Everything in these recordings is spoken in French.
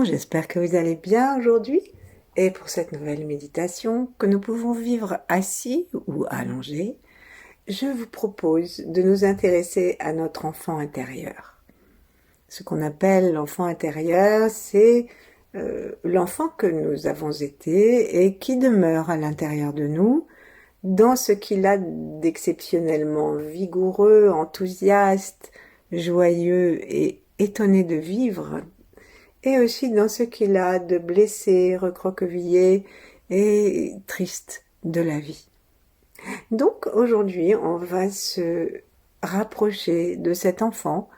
Bonjour, j'espère que vous allez bien aujourd'hui. Et pour cette nouvelle méditation que nous pouvons vivre assis ou allongés, je vous propose de nous intéresser à notre enfant intérieur. Ce qu'on appelle l'enfant intérieur, c'est l'enfant que nous avons été et qui demeure à l'intérieur de nous, dans ce qu'il a d'exceptionnellement vigoureux, enthousiaste, joyeux et étonné de vivre, et aussi dans ce qu'il a de blessé, recroquevillé et triste de la vie. Donc aujourd'hui, on va se rapprocher de cet enfant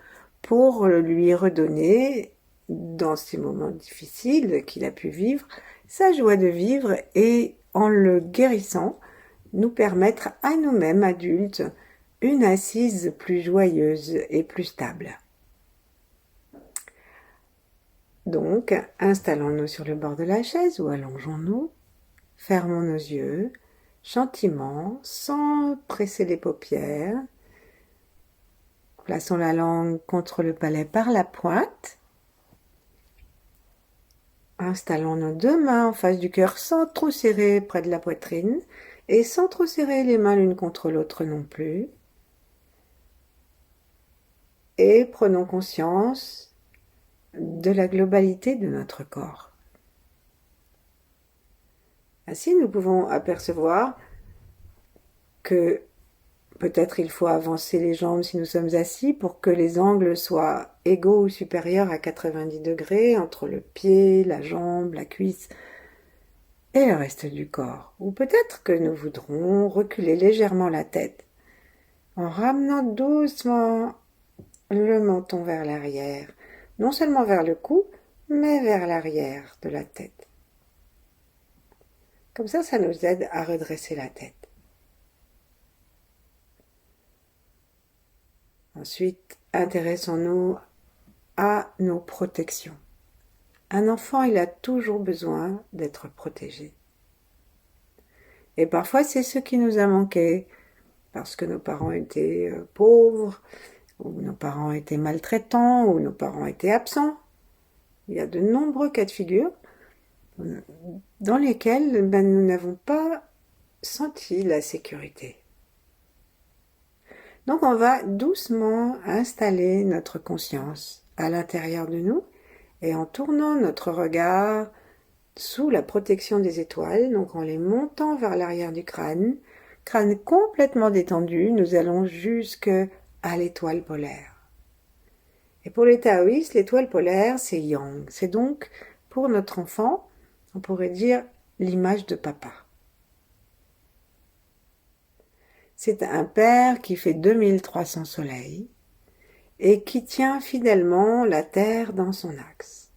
pour lui redonner, dans ces moments difficiles qu'il a pu vivre, sa joie de vivre et en le guérissant, nous permettre à nous-mêmes adultes une assise plus joyeuse et plus stable. Donc, installons-nous sur le bord de la chaise ou allongeons-nous, fermons nos yeux, gentiment, sans presser les paupières. Plaçons la langue contre le palais par la pointe. Installons nos deux mains en face du cœur sans trop serrer près de la poitrine et sans trop serrer les mains l'une contre l'autre non plus. Et prenons conscience de la globalité de notre corps. Ainsi, nous pouvons apercevoir que peut-être il faut avancer les jambes si nous sommes assis pour que les angles soient égaux ou supérieurs à 90 degrés entre le pied, la jambe, la cuisse et le reste du corps. Ou peut-être que nous voudrons reculer légèrement la tête en ramenant doucement le menton vers l'arrière, non seulement vers le cou, mais vers l'arrière de la tête. Comme ça nous aide à redresser la tête. Ensuite, intéressons-nous à nos protections. Un enfant, il a toujours besoin d'être protégé. Et parfois, c'est ce qui nous a manqué, parce que nos parents étaient pauvres, ou nos parents étaient maltraitants, ou nos parents étaient absents. Il y a de nombreux cas de figure dans lesquels nous n'avons pas senti la sécurité. Donc on va doucement installer notre conscience à l'intérieur de nous et en tournant notre regard sous la protection des étoiles, donc en les montant vers l'arrière du crâne complètement détendu, nous allons jusqu'à l'étoile polaire. Et pour les taoïstes, l'étoile polaire, c'est Yang. C'est donc, pour notre enfant, on pourrait dire l'image de papa. C'est un père qui fait 2300 soleils et qui tient fidèlement la terre dans son axe.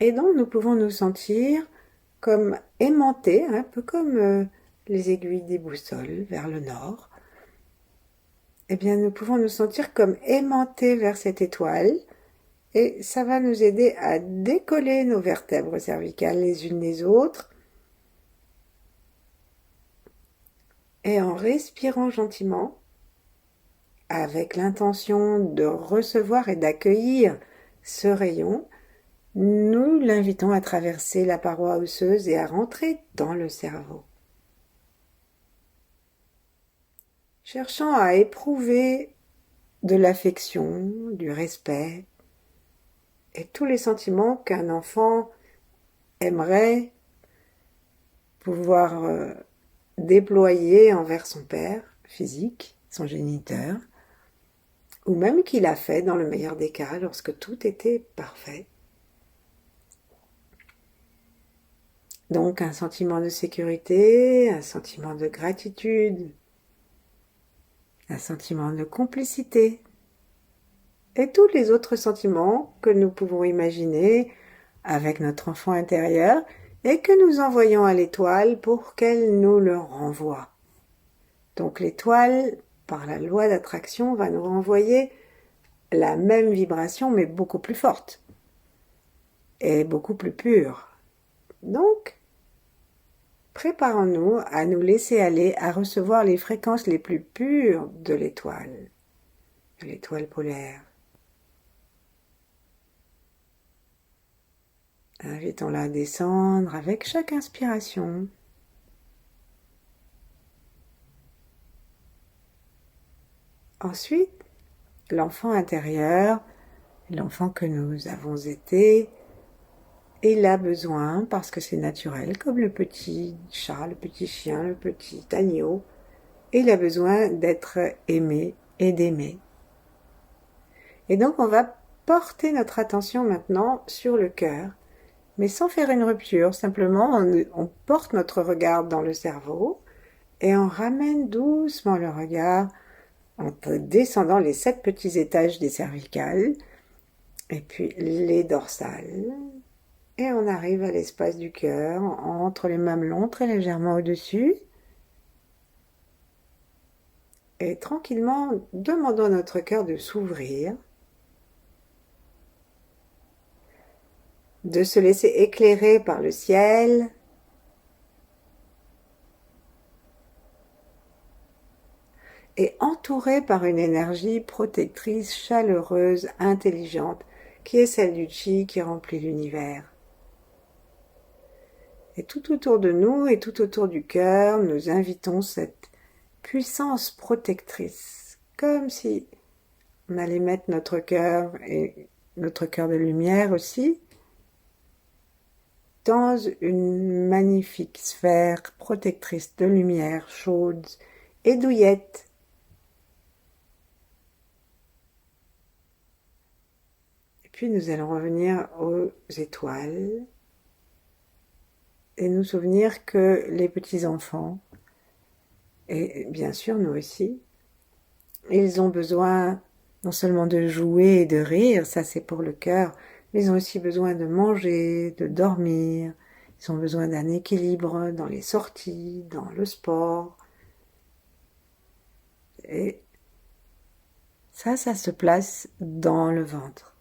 Et donc nous pouvons nous sentir comme aimantés, un peu comme les aiguilles des boussoles vers le nord. Eh bien nous pouvons nous sentir comme aimantés vers cette étoile et ça va nous aider à décoller nos vertèbres cervicales les unes des autres. Et en respirant gentiment, avec l'intention de recevoir et d'accueillir ce rayon, nous l'invitons à traverser la paroi osseuse et à rentrer dans le cerveau. Cherchant à éprouver de l'affection, du respect et tous les sentiments qu'un enfant aimerait pouvoir déployer envers son père physique, son géniteur, ou même qu'il a fait dans le meilleur des cas lorsque tout était parfait. Donc un sentiment de sécurité, un sentiment de gratitude, un sentiment de complicité et tous les autres sentiments que nous pouvons imaginer avec notre enfant intérieur et que nous envoyons à l'étoile pour qu'elle nous le renvoie. Donc l'étoile, par la loi d'attraction, va nous renvoyer la même vibration mais beaucoup plus forte et beaucoup plus pure. Donc, préparons-nous à nous laisser aller à recevoir les fréquences les plus pures de l'étoile polaire. Invitons-la à descendre avec chaque inspiration. Ensuite, l'enfant intérieur, l'enfant que nous avons été, il a besoin, parce que c'est naturel, comme le petit chat, le petit chien, le petit agneau, il a besoin d'être aimé et d'aimer. Et donc on va porter notre attention maintenant sur le cœur, mais sans faire une rupture, simplement on porte notre regard dans le cerveau et on ramène doucement le regard en descendant les 7 petits étages des cervicales et puis les dorsales. Et on arrive à l'espace du cœur, entre les mamelons, très légèrement au-dessus. Et tranquillement, demandons à notre cœur de s'ouvrir, de se laisser éclairer par le ciel, et entouré par une énergie protectrice, chaleureuse, intelligente, qui est celle du Chi qui remplit l'univers. Et tout autour de nous et tout autour du cœur, nous invitons cette puissance protectrice, comme si on allait mettre notre cœur et notre cœur de lumière aussi dans une magnifique sphère protectrice de lumière chaude et douillette. Et puis nous allons revenir aux étoiles et nous souvenir que les petits-enfants, et bien sûr nous aussi, ils ont besoin non seulement de jouer et de rire, ça c'est pour le cœur, mais ils ont aussi besoin de manger, de dormir, ils ont besoin d'un équilibre dans les sorties, dans le sport. Et ça se place dans le ventre.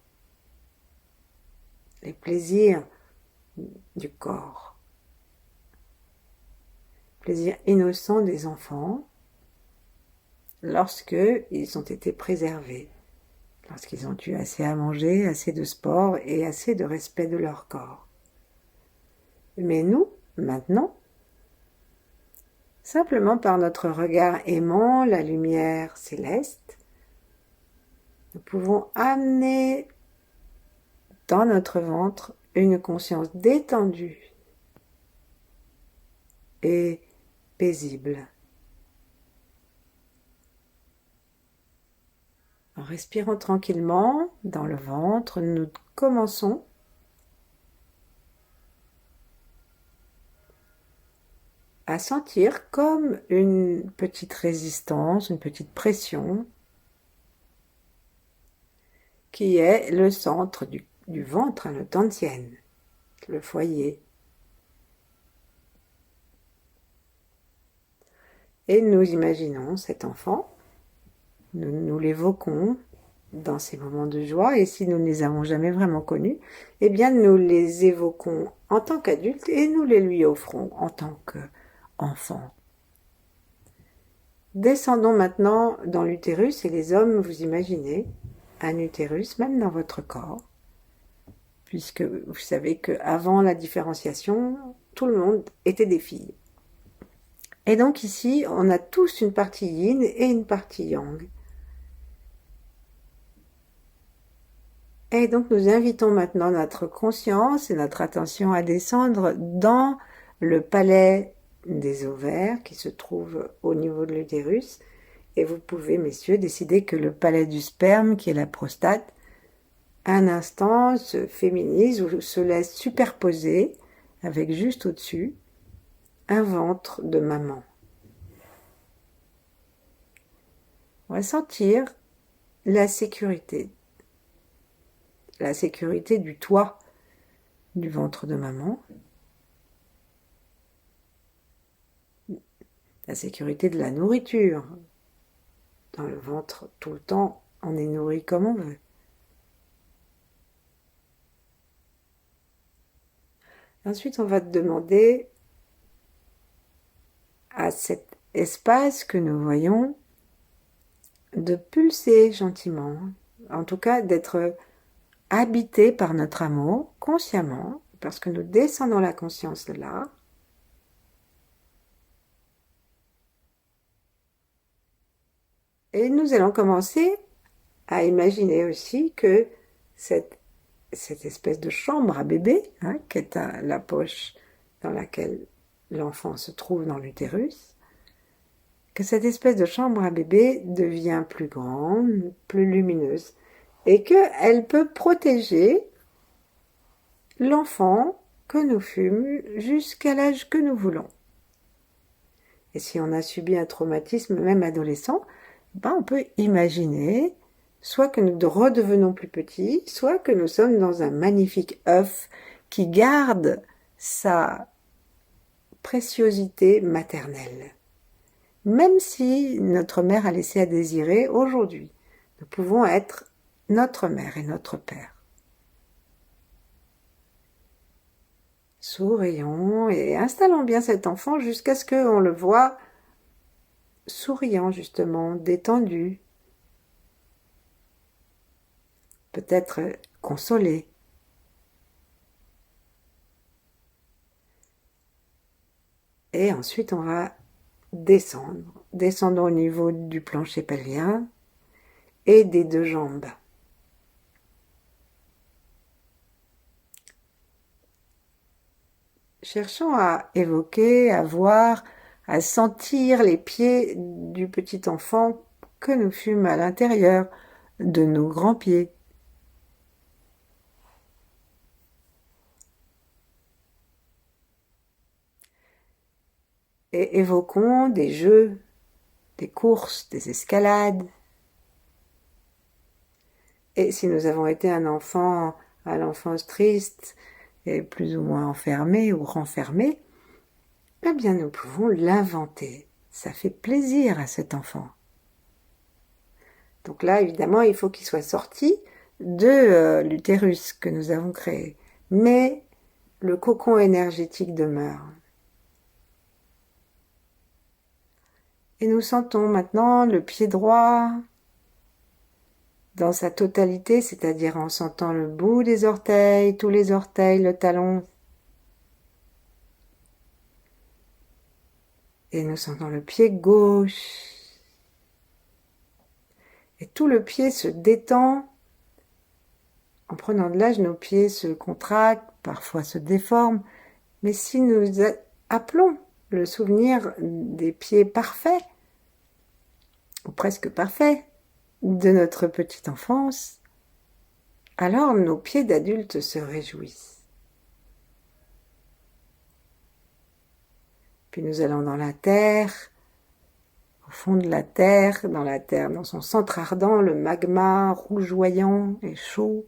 Les plaisirs du corps. Plaisirs innocents des enfants lorsque ils ont été préservés, lorsqu'ils ont eu assez à manger, assez de sport et assez de respect de leur corps. Mais nous, maintenant, simplement par notre regard aimant la lumière céleste, nous pouvons amener dans notre ventre une conscience détendue et paisible. En respirant tranquillement dans le ventre, nous commençons à sentir comme une petite résistance, une petite pression qui est le centre du ventre, le Tantien, le foyer. Et nous imaginons cet enfant, nous l'évoquons dans ces moments de joie, et si nous ne les avons jamais vraiment connus, eh bien nous les évoquons en tant qu'adultes et nous les lui offrons en tant qu'enfants. Descendons maintenant dans l'utérus, et les hommes, vous imaginez un utérus même dans votre corps, puisque vous savez qu'avant la différenciation, tout le monde était des filles. Et donc ici, on a tous une partie yin et une partie yang. Et donc nous invitons maintenant notre conscience et notre attention à descendre dans le palais des ovaires qui se trouve au niveau de l'utérus. Et vous pouvez, messieurs, décider que le palais du sperme, qui est la prostate, un instant se féminise ou se laisse superposer avec juste au-dessus un ventre de maman. On va sentir la sécurité du toit du ventre de maman, la sécurité de la nourriture. Dans le ventre, tout le temps, on est nourri comme on veut. Ensuite, on va demander à cet espace que nous voyons de pulser gentiment, en tout cas d'être habité par notre amour, consciemment, parce que nous descendons la conscience de là. Et nous allons commencer à imaginer aussi que cette espèce de chambre à bébé, qui est la poche dans laquelle l'enfant se trouve dans l'utérus, que cette espèce de chambre à bébé devient plus grande, plus lumineuse, et qu'elle peut protéger l'enfant que nous fûmes jusqu'à l'âge que nous voulons. Et si on a subi un traumatisme, même adolescent, on peut imaginer soit que nous redevenons plus petits, soit que nous sommes dans un magnifique œuf qui garde sa préciosité maternelle. Même si notre mère a laissé à désirer, aujourd'hui, nous pouvons être notre mère et notre père. Sourions et installons bien cet enfant jusqu'à ce qu'on le voit souriant justement, détendu, peut-être consolé. Et ensuite on va descendre. Descendons au niveau du plancher pelvien et des deux jambes. Cherchons à évoquer, à voir, à sentir les pieds du petit enfant que nous fûmes à l'intérieur de nos grands pieds. Et évoquons des jeux, des courses, des escalades. Et si nous avons été un enfant à l'enfance triste et plus ou moins enfermé ou renfermé, eh bien nous pouvons l'inventer. Ça fait plaisir à cet enfant. Donc là, évidemment, il faut qu'il soit sorti de l'utérus que nous avons créé. Mais le cocon énergétique demeure. Et nous sentons maintenant le pied droit dans sa totalité, c'est-à-dire en sentant le bout des orteils, tous les orteils, le talon. Et nous sentons le pied gauche. Et tout le pied se détend. En prenant de l'âge, nos pieds se contractent, parfois se déforment. Mais si nous appelons le souvenir des pieds parfaits, ou presque parfaits, de notre petite enfance, alors nos pieds d'adultes se réjouissent. Puis nous allons dans la terre, au fond de la terre, dans son centre ardent, le magma rougeoyant et chaud.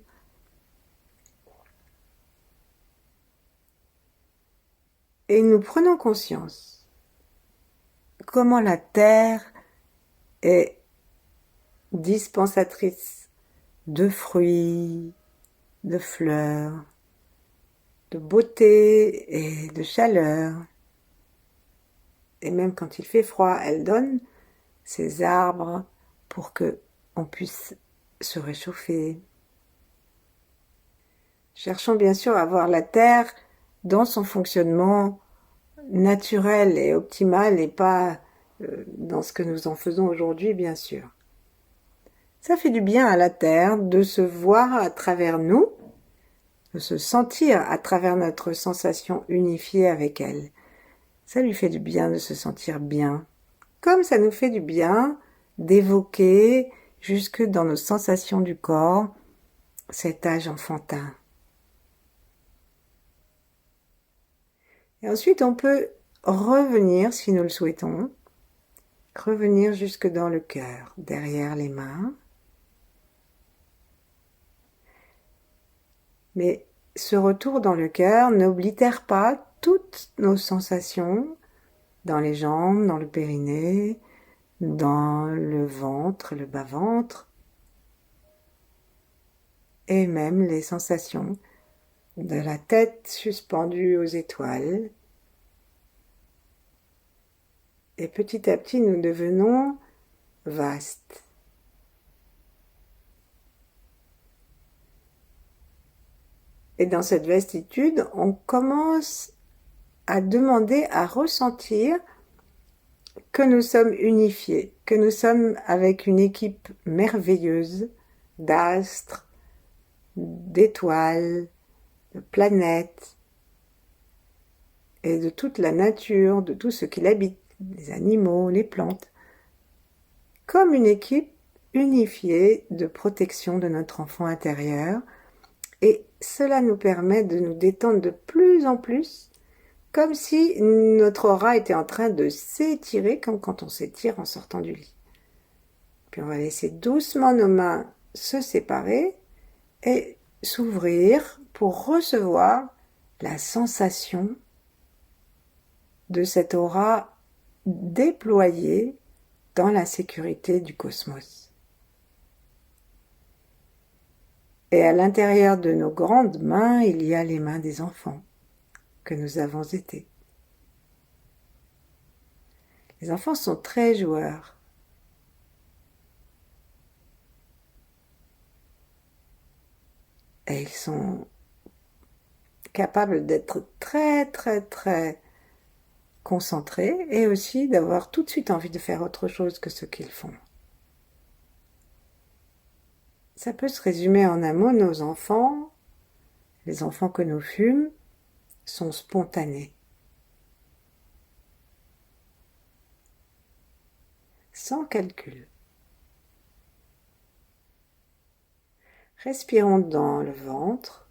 Et nous prenons conscience comment la terre est dispensatrice de fruits, de fleurs, de beauté et de chaleur. Et même quand il fait froid, elle donne ses arbres pour que on puisse se réchauffer. Cherchons bien sûr à voir la terre dans son fonctionnement naturel et optimal et pas dans ce que nous en faisons aujourd'hui, bien sûr. Ça fait du bien à la terre de se voir à travers nous, de se sentir à travers notre sensation unifiée avec elle. Ça lui fait du bien de se sentir bien, comme ça nous fait du bien d'évoquer jusque dans nos sensations du corps cet âge enfantin. Et ensuite, on peut revenir, si nous le souhaitons, revenir jusque dans le cœur, derrière les mains. Mais ce retour dans le cœur n'oblitère pas toutes nos sensations dans les jambes, dans le périnée, dans le ventre, le bas-ventre, et même les sensations de la tête suspendue aux étoiles. Et petit à petit, nous devenons vastes. Et dans cette vastitude, on commence à demander, à ressentir que nous sommes unifiés, que nous sommes avec une équipe merveilleuse d'astres, d'étoiles, de planètes et de toute la nature, de tout ce qui l'habite, les animaux, les plantes, comme une équipe unifiée de protection de notre enfant intérieur. Et cela nous permet de nous détendre de plus en plus, comme si notre aura était en train de s'étirer, comme quand on s'étire en sortant du lit. Puis on va laisser doucement nos mains se séparer et s'ouvrir pour recevoir la sensation de cette aura déployée dans la sécurité du cosmos. Et à l'intérieur de nos grandes mains, il y a les mains des enfants que nous avons été. Les enfants sont très joueurs. Et ils sont capables d'être très très très concentrés et aussi d'avoir tout de suite envie de faire autre chose que ce qu'ils font. Ça peut se résumer en un mot, nos enfants, les enfants que nous fûmes, sont spontanés. Sans calcul. Respirons dans le ventre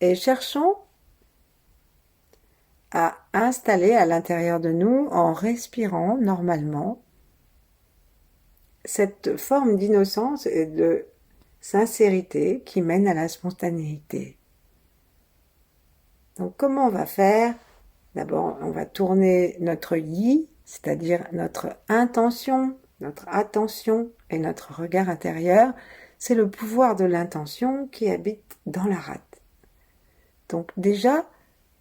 et cherchons à installer à l'intérieur de nous, en respirant normalement, cette forme d'innocence et de sincérité qui mène à la spontanéité. Donc comment on va faire? D'abord, on va tourner notre yi, c'est-à-dire notre intention, notre attention et notre regard intérieur. C'est le pouvoir de l'intention qui habite dans la rate. Donc déjà,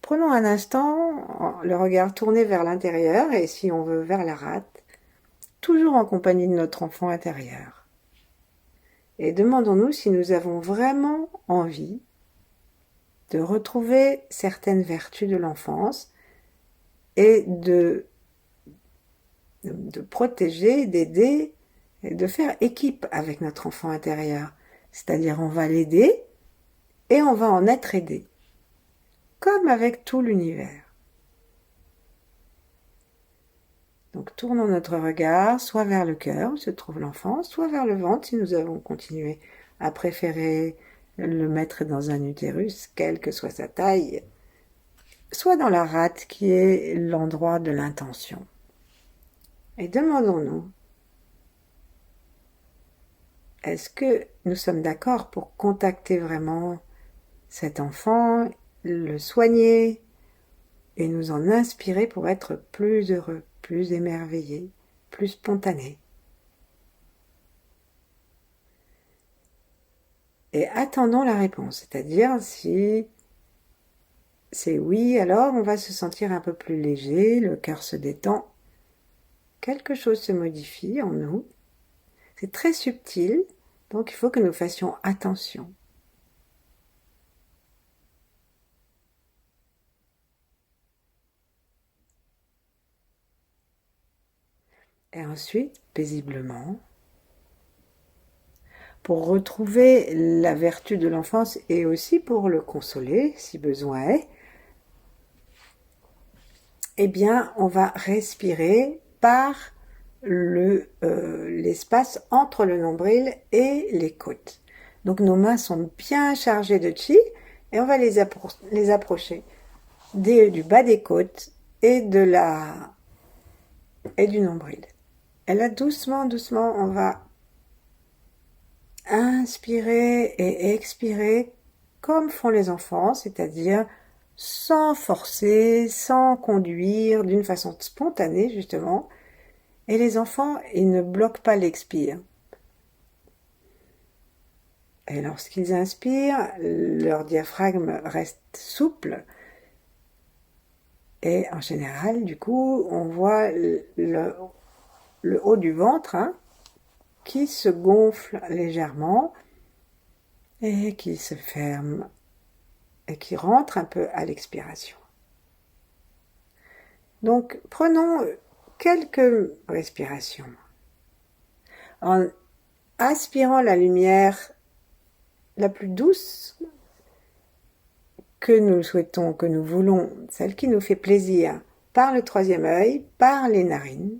prenons un instant le regard tourné vers l'intérieur et si on veut vers la rate, toujours en compagnie de notre enfant intérieur. Et demandons-nous si nous avons vraiment envie de retrouver certaines vertus de l'enfance et de protéger, d'aider et de faire équipe avec notre enfant intérieur. C'est-à-dire on va l'aider et on va en être aidé, comme avec tout l'univers. Donc tournons notre regard soit vers le cœur où se trouve l'enfant, soit vers le ventre si nous avons continué à préférer le mettre dans un utérus, quelle que soit sa taille, soit dans la rate qui est l'endroit de l'intention. Et demandons-nous, est-ce que nous sommes d'accord pour contacter vraiment cet enfant, le soigner et nous en inspirer pour être plus heureux, plus émerveillé, plus spontané. Et attendons la réponse, c'est-à-dire si c'est oui, alors on va se sentir un peu plus léger, le cœur se détend, quelque chose se modifie en nous. C'est très subtil, donc il faut que nous fassions attention. Et ensuite, paisiblement, pour retrouver la vertu de l'enfance et aussi pour le consoler, si besoin est, eh bien, on va respirer par l'espace entre le nombril et les côtes. Donc nos mains sont bien chargées de chi et on va les approcher du bas des côtes et du nombril. Et là, doucement, doucement, on va inspirer et expirer comme font les enfants, c'est-à-dire sans forcer, sans conduire, d'une façon spontanée justement. Et les enfants, ils ne bloquent pas l'expire. Et lorsqu'ils inspirent, leur diaphragme reste souple. Et en général, du coup, on voit le haut du ventre qui se gonfle légèrement. et qui se ferme et qui rentre un peu à l'expiration. Donc prenons quelques respirations. En aspirant la lumière la plus douce que nous souhaitons, que nous voulons, celle qui nous fait plaisir, par le troisième œil, par les narines,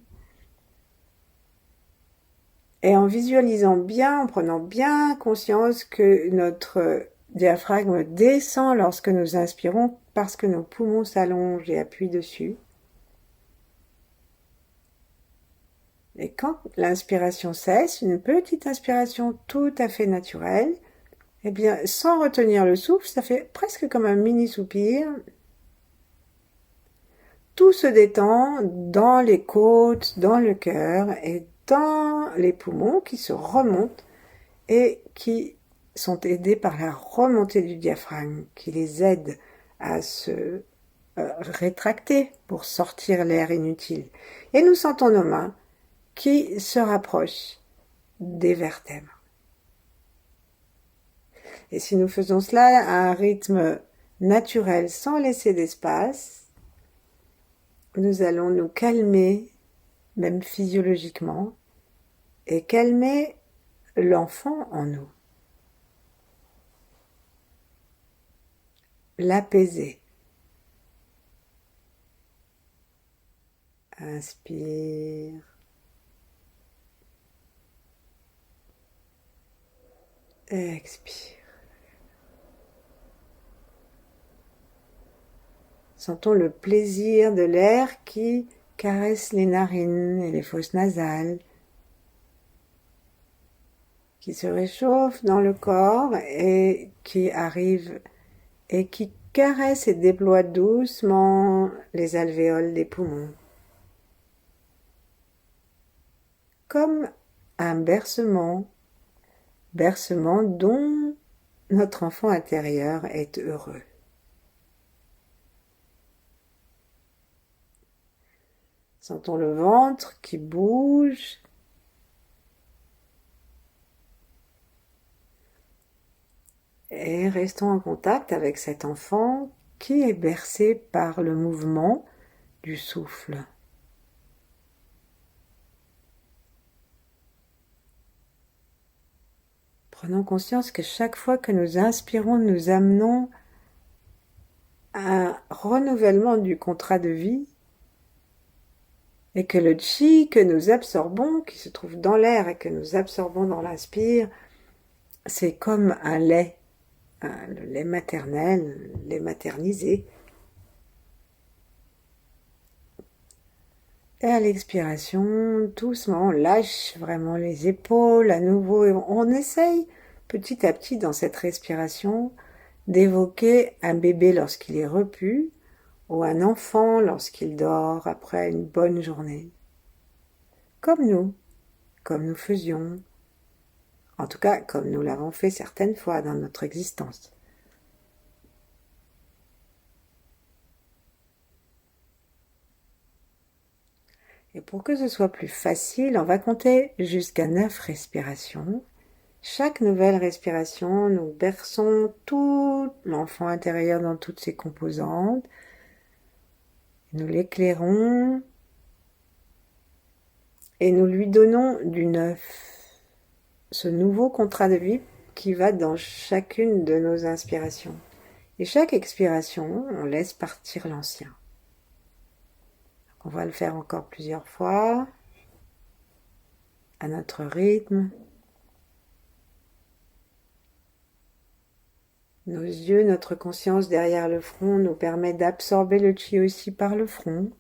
et en visualisant bien, en prenant bien conscience que notre diaphragme descend lorsque nous inspirons parce que nos poumons s'allongent et appuient dessus. Et quand l'inspiration cesse, une petite inspiration tout à fait naturelle, eh bien, sans retenir le souffle, ça fait presque comme un mini soupir. Tout se détend dans les côtes, dans le cœur et dans les poumons qui se remontent et qui sont aidés par la remontée du diaphragme, qui les aide à se rétracter pour sortir l'air inutile. Et nous sentons nos mains qui se rapprochent des vertèbres. Et si nous faisons cela à un rythme naturel, sans laisser d'espace, nous allons nous calmer, même physiologiquement, et calmer l'enfant en nous. L'apaiser. Inspire. Expire. Sentons le plaisir de l'air qui caresse les narines et les fosses nasales, qui se réchauffe dans le corps et qui arrive et qui caresse et déploie doucement les alvéoles des poumons. Comme un bercement dont notre enfant intérieur est heureux. Sentons le ventre qui bouge. Et restons en contact avec cet enfant qui est bercé par le mouvement du souffle. Prenons conscience que chaque fois que nous inspirons, nous amenons un renouvellement du contrat de vie et que le chi que nous absorbons, qui se trouve dans l'air et que nous absorbons dans l'inspire, c'est comme un lait, le lait maternel, le lait maternisé. Et à l'expiration, doucement, on lâche vraiment les épaules à nouveau et on essaye petit à petit dans cette respiration d'évoquer un bébé lorsqu'il est repu ou un enfant lorsqu'il dort après une bonne journée. Comme nous faisions, en tout cas comme nous l'avons fait certaines fois dans notre existence. Et pour que ce soit plus facile, on va compter jusqu'à 9 respirations. Chaque nouvelle respiration, nous berçons tout l'enfant intérieur dans toutes ses composantes. Nous l'éclairons et nous lui donnons du neuf. Ce nouveau contrat de vie qui va dans chacune de nos inspirations. Et chaque expiration, on laisse partir l'ancien. On va le faire encore plusieurs fois, à notre rythme. Nos yeux, notre conscience derrière le front nous permet d'absorber le chi aussi par le front.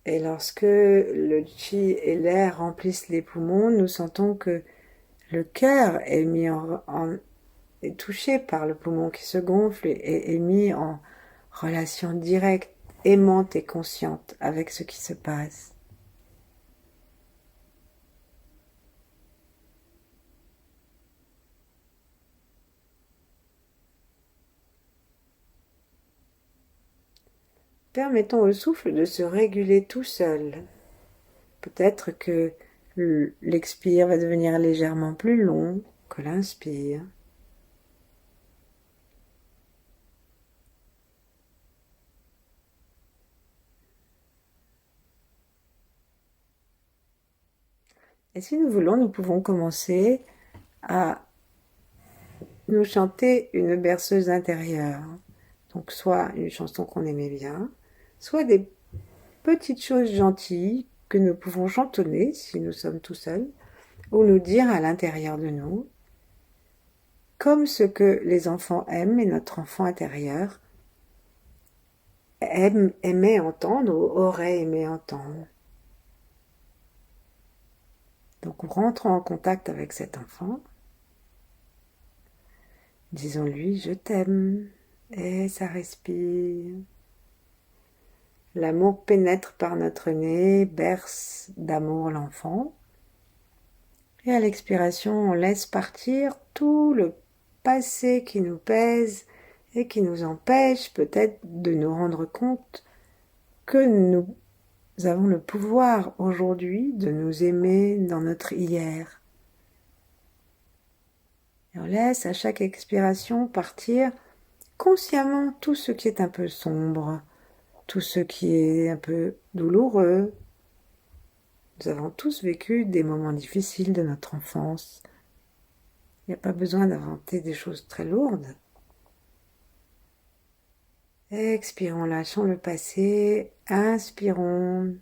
Et lorsque le chi et l'air remplissent les poumons, nous sentons que le cœur est est touché par le poumon qui se gonfle et est mis en relation directe, aimante et consciente avec ce qui se passe. Permettons au souffle de se réguler tout seul, Peut-être que l'expire va devenir légèrement plus long que l'inspire. Et si nous voulons, nous pouvons commencer à nous chanter une berceuse intérieure. Donc soit une chanson qu'on aimait bien, soit des petites choses gentilles que nous pouvons chantonner si nous sommes tout seuls, ou nous dire à l'intérieur de nous, comme ce que les enfants aiment et notre enfant intérieur aimait entendre ou aurait aimé entendre. Donc rentrons en contact avec cet enfant. Disons-lui, je t'aime. Et ça respire. L'amour pénètre par notre nez, berce d'amour l'enfant. Et à l'expiration, on laisse partir tout le passé qui nous pèse et qui nous empêche peut-être de nous rendre compte que nous avons le pouvoir aujourd'hui de nous aimer dans notre hier. Et on laisse à chaque expiration partir consciemment tout ce qui est un peu sombre, tout ce qui est un peu douloureux. Nous avons tous vécu des moments difficiles de notre enfance. Il n'y a pas besoin d'inventer des choses très lourdes. Expirons, lâchons le passé, inspirons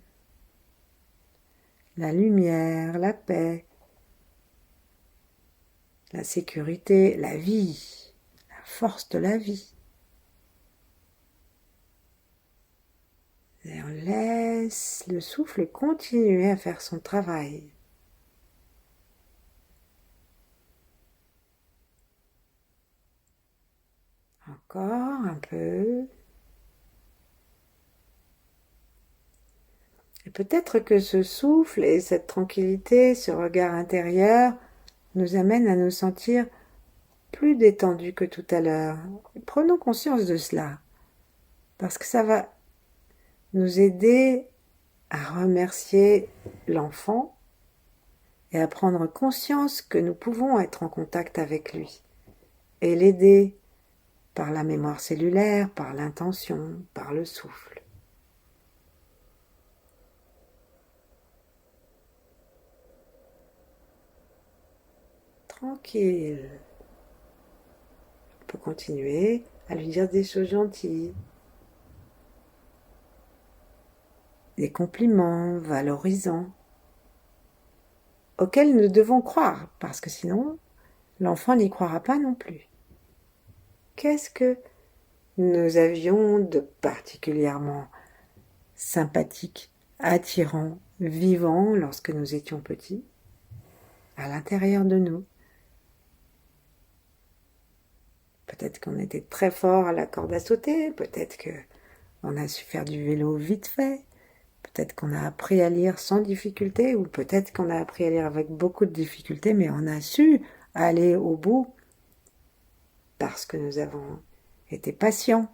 la lumière, la paix, la sécurité, la vie, la force de la vie. Et on laisse le souffle continuer à faire son travail. Encore un peu. Et peut-être que ce souffle et cette tranquillité, ce regard intérieur, nous amènent à nous sentir plus détendus que tout à l'heure. Prenons conscience de cela, parce que ça va nous aider à remercier l'enfant et à prendre conscience que nous pouvons être en contact avec lui et l'aider par la mémoire cellulaire, par l'intention, par le souffle. Tranquille. On peut continuer à lui dire des choses gentilles, des compliments valorisants, auxquels nous devons croire, parce que sinon, l'enfant n'y croira pas non plus. Qu'est-ce que nous avions de particulièrement sympathique, attirant, vivant lorsque nous étions petits, à l'intérieur de nous? Peut-être qu'on était très fort à la corde à sauter, peut-être qu'on a su faire du vélo vite fait, peut-être qu'on a appris à lire sans difficulté, ou peut-être qu'on a appris à lire avec beaucoup de difficultés, mais on a su aller au bout parce que nous avons été patients.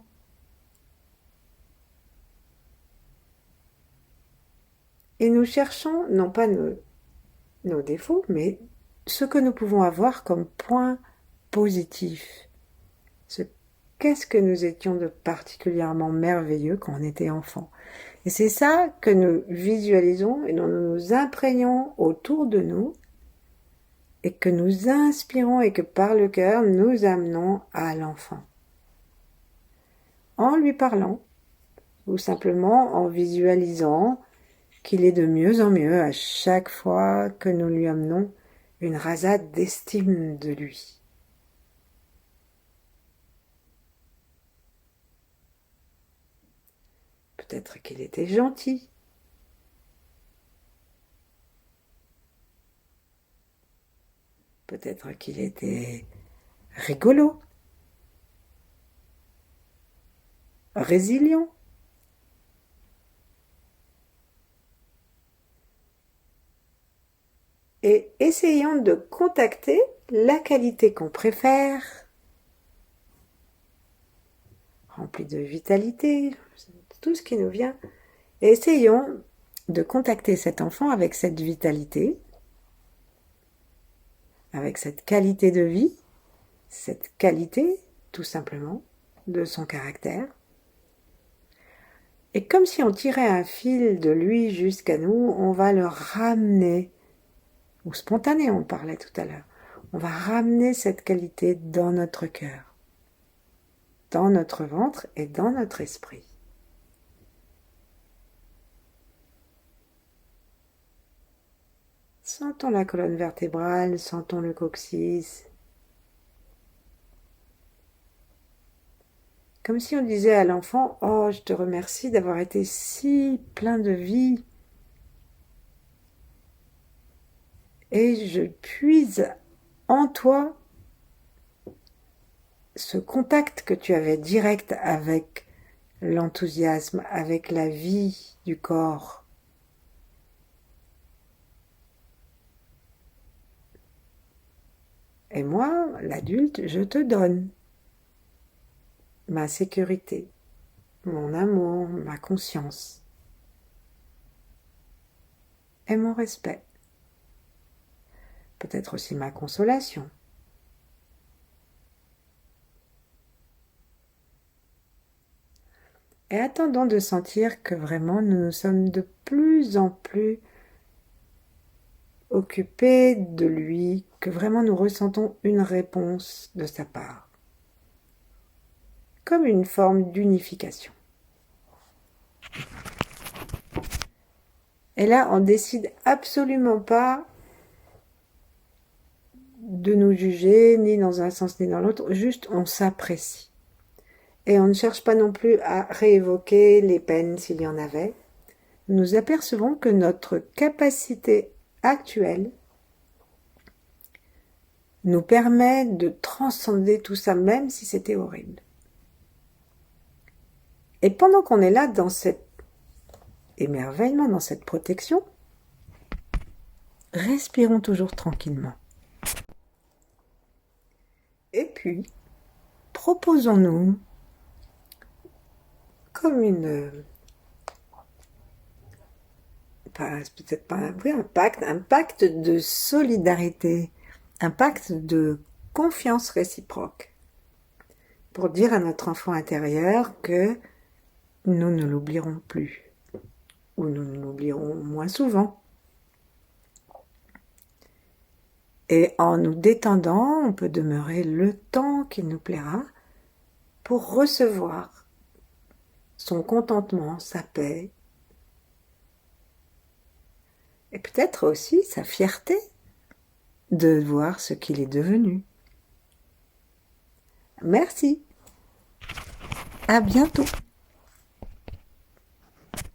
Et nous cherchons non pas nos défauts, mais ce que nous pouvons avoir comme point positif. Qu'est-ce que nous étions de particulièrement merveilleux quand on était enfant. Et c'est ça que nous visualisons et dont nous nous imprégnons autour de nous et que nous inspirons et que par le cœur nous amenons à l'enfant. En lui parlant ou simplement en visualisant qu'il est de mieux en mieux à chaque fois que nous lui amenons une rasade d'estime de lui. Peut-être qu'il était gentil. Peut-être qu'il était rigolo, résilient. Et essayons de contacter la qualité qu'on préfère, remplie de vitalité, tout ce qui nous vient. Et essayons de contacter cet enfant avec cette vitalité, avec cette qualité de vie, cette qualité, tout simplement, de son caractère. Et comme si on tirait un fil de lui jusqu'à nous, on va le ramener, ou spontané, on parlait tout à l'heure, on va ramener cette qualité dans notre cœur, dans notre ventre et dans notre esprit. Sentons la colonne vertébrale, sentons le coccyx. Comme si on disait à l'enfant « Oh, je te remercie d'avoir été si plein de vie. Et je puise en toi ce contact que tu avais direct avec l'enthousiasme, avec la vie du corps. Et moi, l'adulte, je te donne ma sécurité, mon amour, ma conscience et mon respect. Peut-être aussi ma consolation. Et attendons de sentir que vraiment nous nous sommes de plus en plus occupés de lui, que vraiment nous ressentons une réponse de sa part, comme une forme d'unification. Et là, on décide absolument pas de nous juger, ni dans un sens ni dans l'autre, juste on s'apprécie. Et on ne cherche pas non plus à réévoquer les peines s'il y en avait. Nous apercevons que notre capacité actuelle nous permet de transcender tout ça, même si c'était horrible. Et pendant qu'on est là dans cet émerveillement, dans cette protection, respirons toujours tranquillement. Et puis, proposons-nous comme peut-être pas un pacte de solidarité, un pacte de confiance réciproque, pour dire à notre enfant intérieur que nous ne l'oublierons plus, ou nous l'oublierons moins souvent. Et en nous détendant, on peut demeurer le temps qu'il nous plaira pour recevoir son contentement, sa paix, et peut-être aussi sa fierté de voir ce qu'il est devenu. Merci. À bientôt.